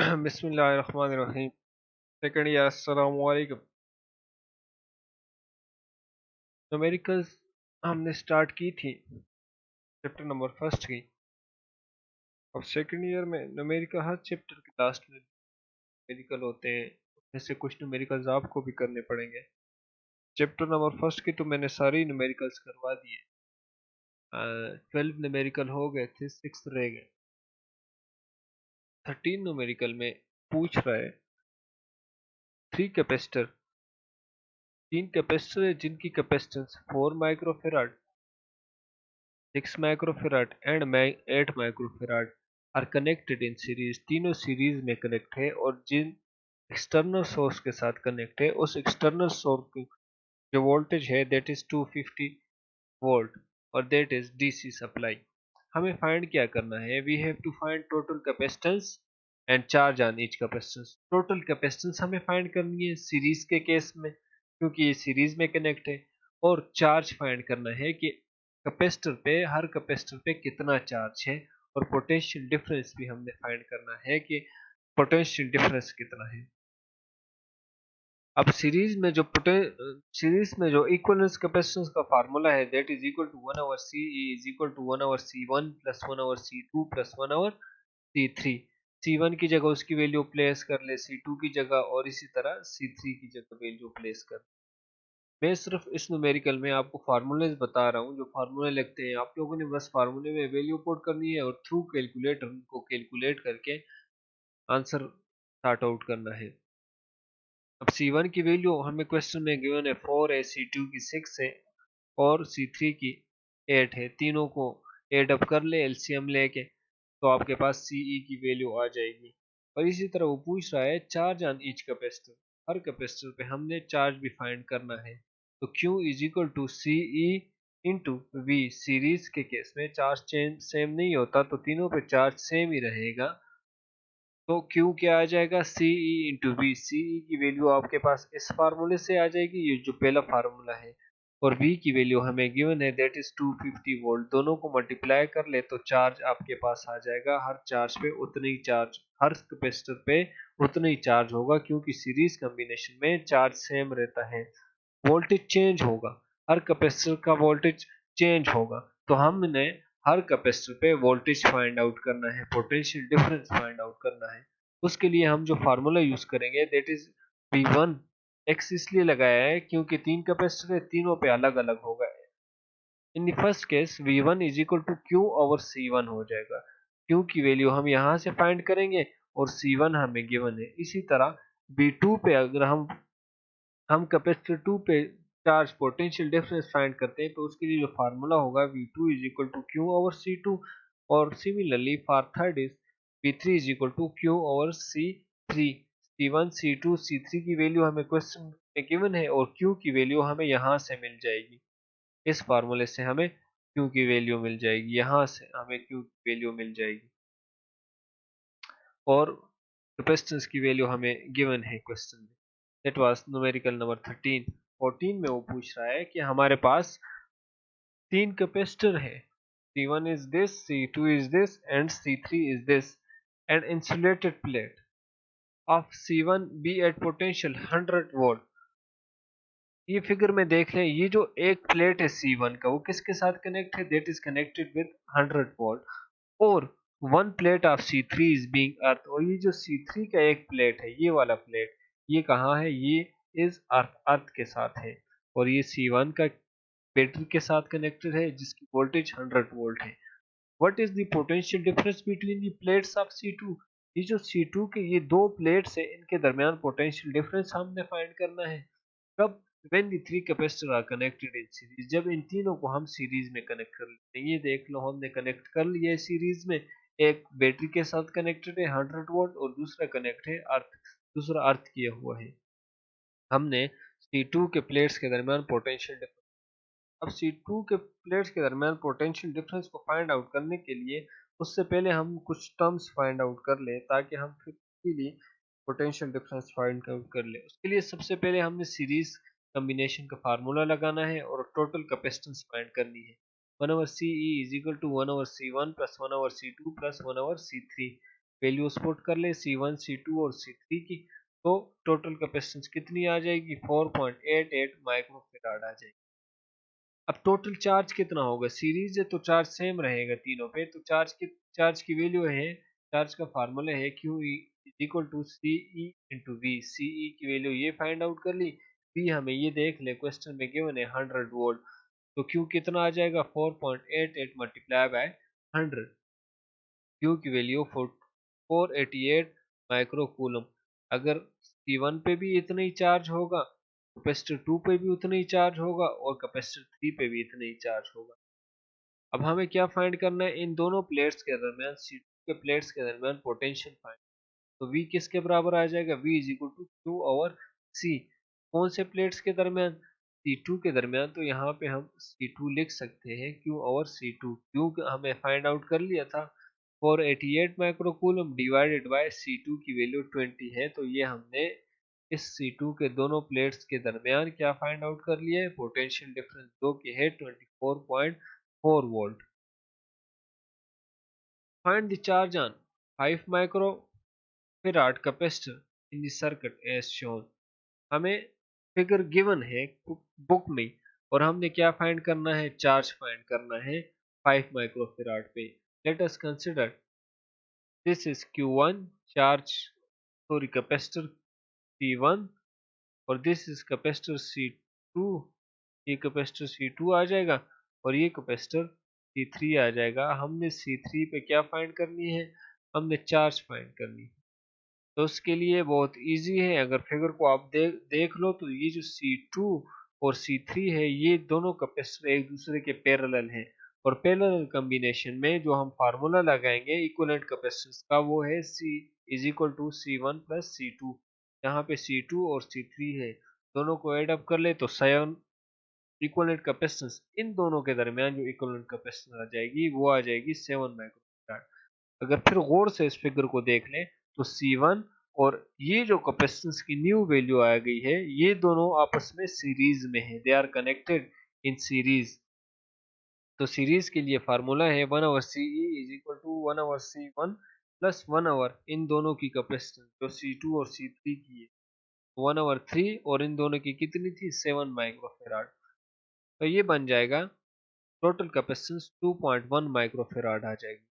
बिस्मिल्लाहिर्रहमानिर्रहीम। Second year, अस्सलाम वालेकुम। न्यूमेरिकल्स हमने स्टार्ट की थी चैप्टर नंबर फर्स्ट की। अब सेकंड ईयर में न्यूमेरिकल हर चैप्टर के लास्ट में न्यूमेरिकल होते हैं, उसमें से कुछ न्यूमेरिकल्स आपको भी करने पड़ेंगे। चैप्टर नंबर फर्स्ट की तो मैंने सारी न्यूमेरिकल्स करवा दिए। 12 न्यूमेरिकल हो गए थे, 6 रह गए। 13 न्यूमेरिकल में पूछ रहा है 3 कैपेसिटर, 3 कैपेसिटर है जिनकी capacitance 4 microfarad, 6 microfarad and 8 microfarad are connected in series. तीनों सीरीज में कनेक्ट है और जिन एक्सटर्नल सोर्स के साथ कनेक्ट है उस एक्सटर्नल सोर्स की जो वोल्टेज है दैट इज 250 वोल्ट और दैट इज डीसी सप्लाई। हमें फाइंड क्या करना है? We have to find total capacitance and charge on each capacitance. Total capacitance हमें फाइंड करनी है सीरीज के केस में, क्योंकि ये सीरीज में कनेक्ट है। और चार्ज फाइंड करना है कि कैपेसिटर पे, हर कैपेसिटर पे कितना चार्ज है। और पोटेंशियल डिफरेंस भी हमने फाइंड करना है कि पोटेंशियल डिफरेंस कितना है। अब सीरीज में जो इक्विवेलेंस कैपेसिटेंस का फार्मूला है that is equal to 1 over C is equal to 1 over C1 plus 1 over C2 plus 1 over C3। C1 की जगह उसकी वैल्यू प्लेस कर ले C2 की जगह, और इसी तरह C3 की जगह वैल्यू प्लेस कर। मैं सिर्फ इस न्यूमेरिकल में आपको फार्मूलेज बता रहा हूँ, जो फार्मूले लगते हैं आप लोगों ने बस फार्मूले में वैल्यू पुट करनी है और थ्रू कैलकुलेटर उनको कैलकुलेट करके आंसर सॉर्ट आउट करना है। अब C1 की वैल्यू हमें क्वेश्चन में गिवन है 4 है, C2 की 6 है और C3 की 8 है। तीनों को एड अप कर ले एलसीएम लेके, तो आपके पास CE की वैल्यू आ जाएगी। और इसी तरह वो पूछ रहा है चार्ज ऑन ईच कैपेसिटर। हर कैपेसिटर पे हमने चार्ज भी फाइंड करना है, तो Q is equal to CE into V। Series के केस में चार्ज चेंज सेम नहीं होता, तो तीनों पे चार्ज सेम ही रहेगा। तो Q क्या आ जाएगा? CE into V। CE की वैल्यू आपके पास इस फार्मूले से आ जाएगी, ये जो पहला फार्मूला है। और V की वैल्यू हमें गिवन है दैट इज 250 वोल्ट। दोनों को मल्टीप्लाई कर ले तो चार्ज आपके पास आ जाएगा। हर चार्ज पे उतनी चार्ज, हर कैपेसिटर पे उतना ही चार्ज होगा, क्योंकि सीरीज कॉम्बिनेशन में चार्ज सेम रहता है। वोल्टेज चेंज होगा, हर कैपेसिटर का वोल्टेज चेंज होगा। तो हमने हर कैपेसिटर पे वोल्टेज फाइंड आउट करना है, पोटेंशियल डिफरेंस फाइंड आउट करना है। उसके लिए हम जो फार्मूला यूज करेंगे दैट इज V1। एक्स इसलिए लगाया है क्योंकि 3 कैपेसिटर है, तीनों पे अलग अलग होगा। In the first case V1 is equal to Q over C1 हो जाएगा। Q की वैल्यू हम यहाँ से फाइंड करेंगे और C1 हमें गिवन है। इसी तरह V2 पे अगर हम कैपेसिटर 2 पे चार्ज पोटेंशियल डिफरेंस फाइंड करते हैं, तो उसके लिए जो फार्मूला होगा V2 is equal to Q over C2। और similarly for third is V3 is equal to Q over C3। C1 C2 C3 की वैल्यू हमें क्वेश्चन में गिवन है और Q की वैल्यू हमें यहाँ से मिल जाएगी। इस फार्मूले से हमें Q की वैल्यू मिल जाएगी, यहाँ से हमें Q की वैल्यू मिल जाएगी। और कैपेसिटेंस की वैल्यू हमें गिवन है क्वेश्चन में। That was numerical number 13। 14 में वो पूछ रहा है कि हमारे पास 3 कैपेसिटर है, C1 is this, C2 is this and C3 is this, and insulated plate of C1 be at potential 100 volt. ये फिगर में देख लें, ये जो एक प्लेट है C1 का वो किसके साथ कनेक्ट है? That is connected with 100 volt. और one plate of C3 is being earth. और ये जो C3 का एक प्लेट है, ये वाला प्लेट, ये कहाँ है? ये इज अर्थ, अर्थ के साथ है। और ये C1 का बैटरी के साथ कनेक्टेड है जिसकी वोल्टेज 100 वोल्ट है। What is the potential difference between the plates of C2? ये जो C2 के ये दो प्लेट्स है, इनके दरमियान पोटेंशियल डिफरेंस हमने फाइंड करना है। कब? When the three capacitor are connected in series. जब इन तीनों को हम सीरीज में कनेक्ट कर लेते हैं। ये देख लो, हमने कनेक्ट कर लिया है सीरीज में। एक बैटरी के साथ कनेक्टेड है 100 वोल्ट और दूसरा कनेक्ट है अर्थ, दूसरा अर्थ किया हुआ है। हमने C2 के प्लेट्स के दरमियान पोटेंशियल डिफरेंस, अब C2 के प्लेट्स के दरमियान पोटेंशियल डिफरेंस को फाइंड आउट करने के लिए उससे पहले हम कुछ टर्म्स फाइंड आउट कर लें, ताकि हम फिर easily potential difference find out कर लें। उसके लिए सबसे पहले हमने सीरीज कॉम्बिनेशन का फार्मूला लगाना है और टोटल कैपेसिटेंस फाइंड करनी है। 1 over CE is equal to 1 over C1 plus 1 over C2 plus 1 over C3। Values put कर ले C1 C2 और C3 की, तो टोटल कैपेसिटेंस कितनी आ जाएगी 4.88 माइक्रोफेराड आ जाएगी। अब टोटल चार्ज कितना होगा, सीरीज है तो चार्ज सेम रहेगा तीनों पे, तो चार्ज की वैल्यू है, चार्ज का फार्मूला है Q is equal to C E into V. C E की वैल्यू ये फाइंड आउट कर ली, वी हमें ये देख ले क्वेश्चन में गिवन है 100 वोल्ट, तो क्यू कितना आ जाएगा 4.88 मल्टीप्लाई बाय 100, क्यू की वैल्यू 488 माइक्रो कूलम। अगर C1 पे भी इतना ही चार्ज होगा, कैपेसिटर 2 पे भी उतना ही चार्ज होगा और कैपेसिटर 3 पे भी इतना ही चार्ज होगा। अब हमें क्या फाइंड करना है, इन दोनों प्लेट्स के दरमियान, C2 के प्लेट्स के दरमियान पोटेंशियल फाइंड। तो V किसके बराबर आ जाएगा, V is equal to Q over C। कौन से प्लेट्स के दरमियान, C2 के दरमियान, तो यहाँ पे हम C2 लिख सकते हैं Q ओवर C2। Q हमें फाइंड आउट कर लिया था 488 माइक्रोकूलम डिवाइडेड बाय C2 की वैल्यू 20 है, तो ये हमने इस C2 के दोनों प्लेट्स के दरमियान क्या फाइंड आउट कर लिया है, पोटेंशियल डिफरेंस, जो कि है 24.4 volt. Find the charge on 5 microfarad capacitor in the circuit as shown. हमें फिगर गिवन है बुक में, और हमने क्या फाइंड करना है, चार्ज फाइंड करना है 5 माइक्रोफैराड पे। Let us consider this is Q1 charge, sorry capacitor C1, और दिस इज कैपेसिटर C2, ये कैपेसिटर C2 आ जाएगा और ये कैपेसिटर C3 आ जाएगा। हमने C3 पे क्या फाइंड करनी है, हमने चार्ज फाइंड करनी है। तो उसके लिए बहुत इजी है, अगर फिगर को आप देख लो तो ये जो C2 और C3 है, ये दोनों कैपेसिटर एक दूसरे के पैरेलल हैं, और पैरेलल कॉम्बिनेशन में जो हम फार्मूला लगाएंगे इक्विवेलेंट कैपेसिटेंस का, वो है C is equal to C1 plus C2। यहाँ पे C2 और C3 है, दोनों को ऐड अप कर ले तो 7 इक्विवेलेंट कैपेसिटेंस, इन दोनों के दरमियान जो इक्विवेलेंट कैपेसिटेंस आ जाएगी वो आ जाएगी 7 माइक्रोफैराड। अगर फिर गौर से इस फिगर को देख लें तो C1 और ये जो कैपेसिटेंस की न्यू वैल्यू आ गई है, ये दोनों आपस में सीरीज में है, they are connected in series. तो सीरीज के लिए फार्मूला है 1 over C E is equal to 1 over C1 plus 1 over इन दोनों की कैपेसिटेंस जो C2 और C3 की है 1 ओवर 3, और इन दोनों की कितनी थी 7 माइक्रोफेराड। तो ये बन जाएगा टोटल कैपेसिटेंस 2.1 माइक्रोफेराड आ जाएगी।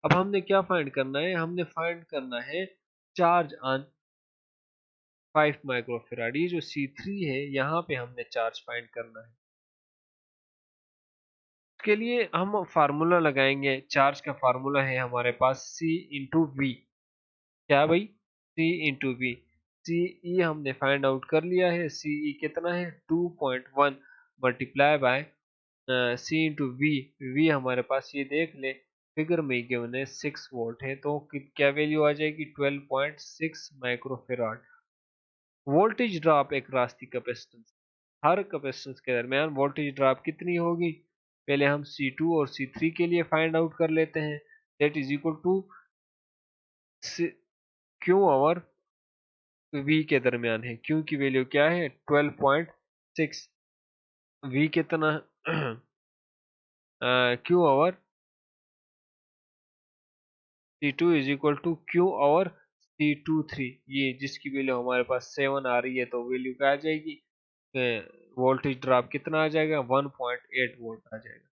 अब हमने क्या फाइंड करना है, हमने फाइंड करना है चार्ज ऑन 5 माइक्रोफेराड। ये जो C3 है यहाँ पे हमने चार्ज फाइंड करना है। इसके लिए हम फार्मूला लगाएंगे, चार्ज का फार्मूला है हमारे पास C इंटू वी। क्या भाई, C इंटू वी। सी ई हमने फाइंड आउट कर लिया है, सी ई कितना है 2.1 multiply by C into V. V हमारे पास ये देख ले फिगर में गिवन है 6 वोल्ट है, तो क्या वैल्यू आ जाएगी 12.6 माइक्रोफेराड। वोल्टेज ड्रॉप एक रास्ती कैपेसिटेंस, हर कैपेसिटेंस के दरमियान वोल्टेज ड्रॉप कितनी होगी, पहले हम C2 और C3 के लिए फाइंड आउट कर लेते हैं। That is equal to Q over V के दरमियान है, Q की वैल्यू क्या है 12.6, V कितना Q over C2 is equal to Q over C23, ये जिसकी वैल्यू हमारे पास 7 आ रही है, तो वैल्यू क्या आ जाएगी, वोल्टेज ड्रॉप कितना आ जाएगा 1.8 वोल्ट आ जाएगा।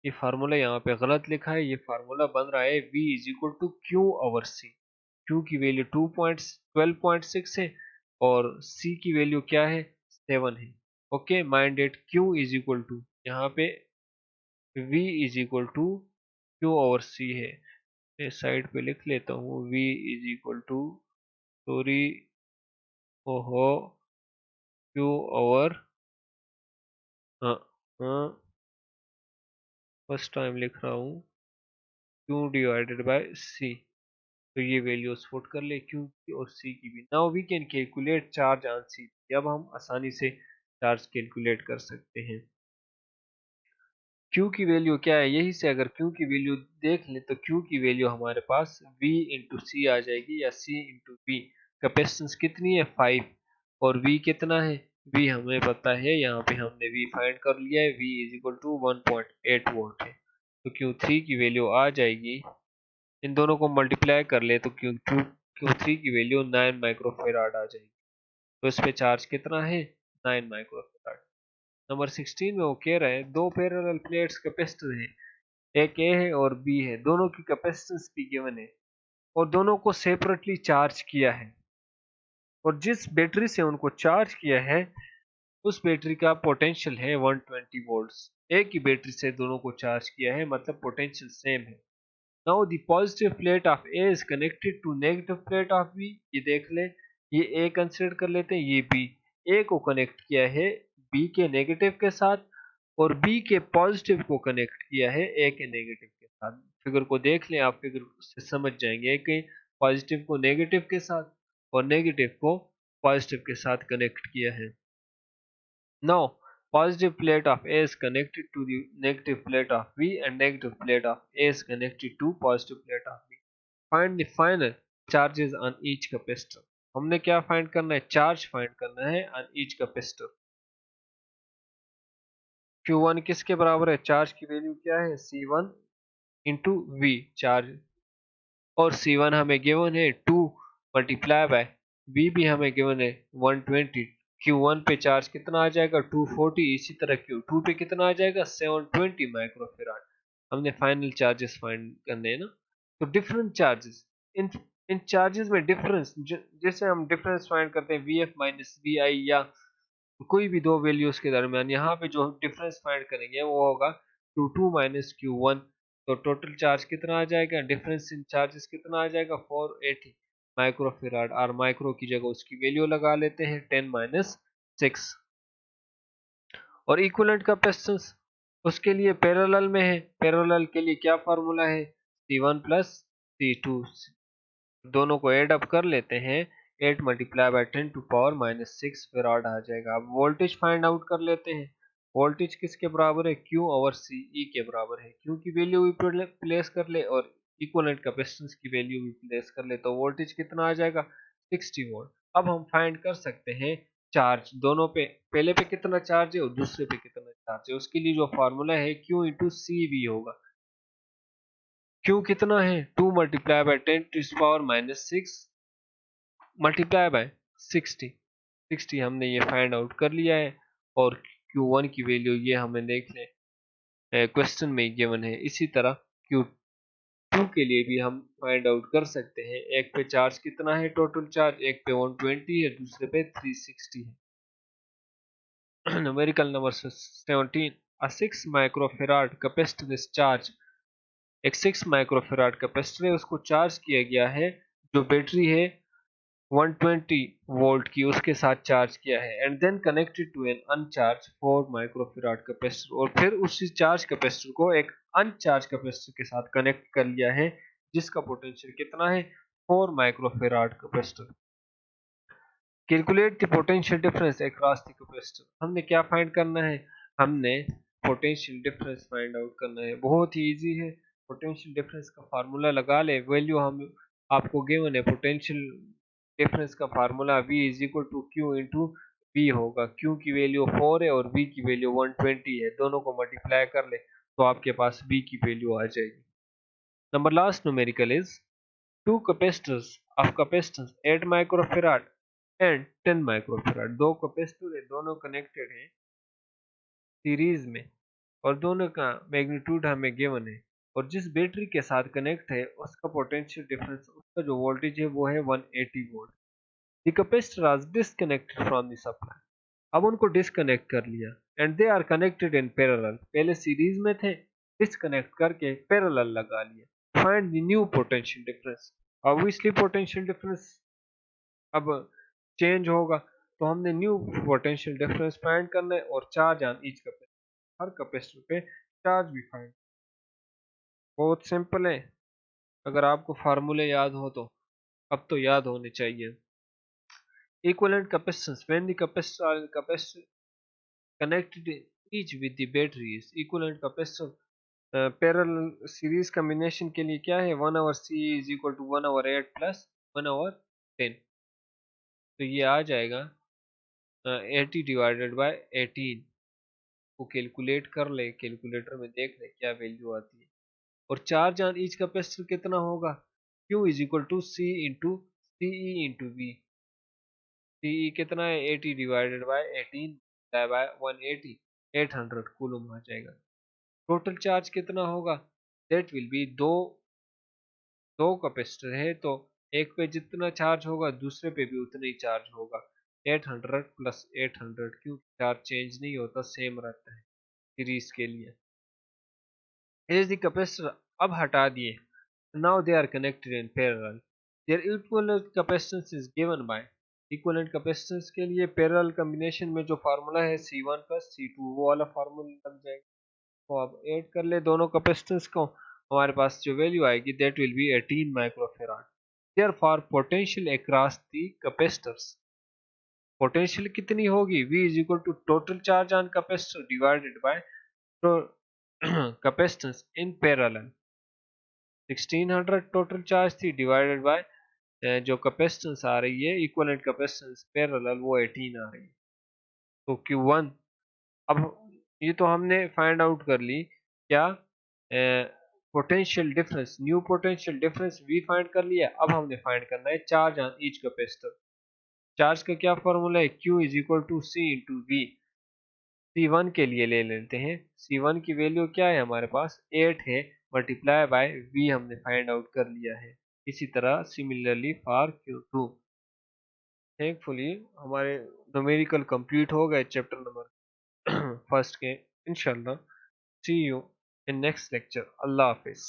ये फार्मूला यहाँ पे गलत लिखा है, ये फार्मूला बन रहा है V is equal to Q over C। Q की वैल्यू 12.6 है और C की वैल्यू क्या है 7 है। Okay, mind it, Q is equal to, यहाँ पे V is equal to Q over C है, मैं साइड पे लिख लेता हूँ V is equal to, sorry, ओहो, Q ओवर, हाँ हाँ, फर्स्ट टाइम लिख रहा हूँ, Q डिवाइडेड बाय C। तो ये वैल्यूज पुट कर ले Q की और C की भी। Now we can calculate charge on C। अब हम आसानी से चार्ज कैलकुलेट कर सकते हैं। Q की वैल्यू क्या है, यही से अगर Q की वैल्यू देख ले तो Q की वैल्यू हमारे पास V इंटू सी आ जाएगी, या C इंटू V। कैपेसिटेंस कितनी है 5, और V कितना है, V हमें पता है, यहाँ पे हमने V फाइंड कर लिया है, V is equal to 1.8 volt है। तो Q3 की वैल्यू आ जाएगी इन दोनों को मल्टीप्लाई कर ले तो Q3 की वैल्यू 9 माइक्रोफेराड आ जाएगी। तो इस पे चार्ज कितना है, 9 माइक्रोफेराड। नंबर 16 में वो कह रहे हैं दो पैरेलल प्लेट्स कैपेसिटर हैं, एक ए है और बी है, दोनों की कैपेसिटेंस भी गिवन है और दोनों को सेपरेटली चार्ज किया है, और जिस बैटरी से उनको चार्ज किया है उस बैटरी का पोटेंशियल है 120 वोल्ट्स। एक ही बैटरी से दोनों को चार्ज किया है, मतलब पोटेंशियल सेम है। Now the positive plate of A is connected to negative plate of B. ये देख ले, ये ए कंसिडर कर लेते हैं, ये बी। ए को कनेक्ट किया है बी के नेगेटिव के साथ और बी के पॉजिटिव को कनेक्ट किया है ए के नेगेटिव के साथ। फिगर को देख लें आप, फिगर से समझ जाएंगे कि पॉजिटिव को नेगेटिव के साथ और नेगेटिव को पॉजिटिव के साथ कनेक्ट किया है। Now, positive plate of A is connected to the negative plate of B and negative plate of A is connected to positive plate of B. Find the final charges on each capacitor. हमने क्या find करना है, charge find करना है on each capacitor। Q1 किसके बराबर है, charge की वैल्यू क्या है, C1 इंटू V चार्ज, और C1 हमें गिवन है 2 मल्टीप्लाई बाय V भी हमें गिवन है 120। Q1 पे चार्ज कितना आ जाएगा 240, इसी तरह Q2 पे कितना आ जाएगा 720 माइक्रोफेराड। हमने फाइनल चार्जेस फाइंड करने हैं ना। तो डिफरेंट चार्जेस, इन इन चार्जेस में डिफरेंस, जैसे हम डिफरेंस फाइंड करते हैं VF माइनस VI या कोई भी दो वैल्यूज के दरमियान, यहाँ पे जो डिफरेंस फाइंड करेंगे वो होगा Q2 माइनस Q1। तो टोटल चार्ज कितना आ जाएगा, डिफरेंस इन चार्जेस कितना आ जाएगा 480 माइक्रोफेराड, और माइक्रो की जगह उसकी वैल्यू लगा लेते हैं 10 माइनस 6। और इक्विवेलेंट कैपेसिटेंस उसके लिए पैरेलल में है, पैरेलल के लिए क्या फार्मूला है, C1 प्लस C2, दोनों को एड अप कर लेते हैं, 8 multiply by 10 to power minus 6 farad आ जाएगा। अब वोल्टेज फाइंड आउट कर लेते हैं। वोल्टेज किसके बराबर है, Q ओवर C, E के बराबर है। Q की वैल्यू भी प्लेस कर ले और इक्विवेलेंट कैपेसिटेंस की वैल्यू भी प्लेस कर ले, तो वोल्टेज कितना आ जाएगा 60 वोल्ट। अब हम फाइंड कर सकते हैं चार्ज, दोनों पे, पहले पे कितना चार्ज है और दूसरे पे कितना चार्ज है। उसके लिए जो फार्मूला है Q इंटू सी वी होगा। Q कितना है, 2 multiply by 10 to power minus 6 multiply by 60। 60 हमने ये फाइंड आउट कर लिया है, और Q1 की वैल्यू ये हमें देख लें क्वेश्चन में गिवन है। इसी तरह Q2 के लिए भी हम फाइंड आउट कर सकते हैं। एक पे चार्ज कितना है, टोटल चार्ज, एक पे 120 है, दूसरे पे 360 है। Numerical number 17, a 6 microfarad capacitor is charge. एक 6 माइक्रोफेराड कैपेसिटर है, उसको चार्ज किया गया है, जो बैटरी है 120 वोल्ट की, उसके साथ चार्ज किया है, and then connected to an uncharged 4 microfarad capacitor, और फिर उसी चार्ज कैपेसिटर को एक अनचार्ज कैपेसिटर के साथ कनेक्ट कर लिया है, जिसका पोटेंशियल कितना है 4 microfarad capacitor. Calculate the potential difference across the capacitor. हमने क्या फाइंड करना है, हमने पोटेंशियल डिफरेंस फाइंड आउट करना है। बहुत ही इजी है, पोटेंशियल डिफरेंस का फार्मूला लगा ले, वैल्यू हम आपको गिवन है, पोटेंशियल डिफरेंस का formula V is equal to Q into V होगा। Q की वैल्यू 4 है और V की वैल्यू 120 है, दोनों को मल्टीप्लाई कर ले तो आपके पास V की वैल्यू आ जाएगी। Number last numerical is two capacitors of capacitance 8 microfarad and 10 microfarad. दो कैपेसिटर है, दोनों कनेक्टेड है सीरीज में, और दोनों का मैग्नीट्यूड हमें गिवन है, और जिस बैटरी के साथ कनेक्ट है उसका पोटेंशियल डिफरेंस, उसका जो वोल्टेज है वो है 180 volt. The capacitor was disconnected from the supply. अब उनको डिस्कनेक्ट कर लिया, and they are connected in parallel. पहले सीरीज में थे, डिस्कनेक्ट करके पैरेलल लगा लिया। Find the new potential difference. Obviously potential difference अब चेंज होगा, तो हमने न्यू पोटेंशियल डिफरेंस फाइंड करना है, और चार्ज ऑन ईच कैपेसिटर, हर कैपेसिटर पे चार्ज भी फाइंड। बहुत सिंपल है, अगर आपको फार्मूले याद हो तो अब तो याद होने चाहिए। Equivalent capacitance when the capacitor connected each with the batteries। equivalent capacitor parallel series combination के लिए क्या है, 1 over C is equal to 1 over 8 plus 1 over 10। तो ये आ जाएगा 80 डिवाइडेड बाय 18 को कैलकुलेट कर ले, कैलकुलेटर में देख ले क्या वैल्यू आती है। और चार्ज ऑन ईच कैपेसिटर कितना होगा, Q is equal to C into C E into V. C E कितना है 80 डिवाइडेड बाय 18 बाय 180, 800 कूलम आ जाएगा। टोटल चार्ज कितना होगा, दैट विल बी दो कैपेसिटर है तो एक पे जितना चार्ज होगा दूसरे पे भी उतना ही चार्ज होगा, 800 प्लस 800, क्योंकि चार्ज चेंज नहीं होता, सेम रहता है सीरीज के लिए। Here's the capacitor अब हटा दिए, now they are connected in parallel, their equivalent capacitance is given by, equivalent capacitance के लिए parallel combination में जो फार्मूला है C1 प्लस C2 वो वाला फार्मूला लग जाएगा। तो अब ऐड कर ले दोनों कैपेसिटेंस को, हमारे पास जो वैल्यू आएगी that will be 18 microfarad. Therefore potential across the capacitors, potential कितनी होगी, V is equal to total charge on capacitor divided by capacitance in parallel. 1600 total charge थी डिवाइडेड बाय जो कैपेसिटेंस आ रही है इक्विवेलेंट कैपेसिटेंस पैरेलल वो 18 आ रही है। तो Q1 अब ये तो हमने फाइंड आउट कर ली क्या, potential difference, new potential difference V find कर लिया। अब हमने फाइंड करना है charge on each capacitor. Charge का क्या फॉर्मूला है, Q is equal to C into V. C1 के लिए ले लेते हैं, C1 की वैल्यू क्या है हमारे पास 8 है, मल्टीप्लाई बाय V हमने फाइंड आउट कर लिया है। इसी तरह सिमिलरली फॉर Q2। थैंकफुली हमारे न्यूमेरिकल कंप्लीट हो गए चैप्टर नंबर फर्स्ट के। इंशाल्लाह see you in next lecture. Allah Hafiz.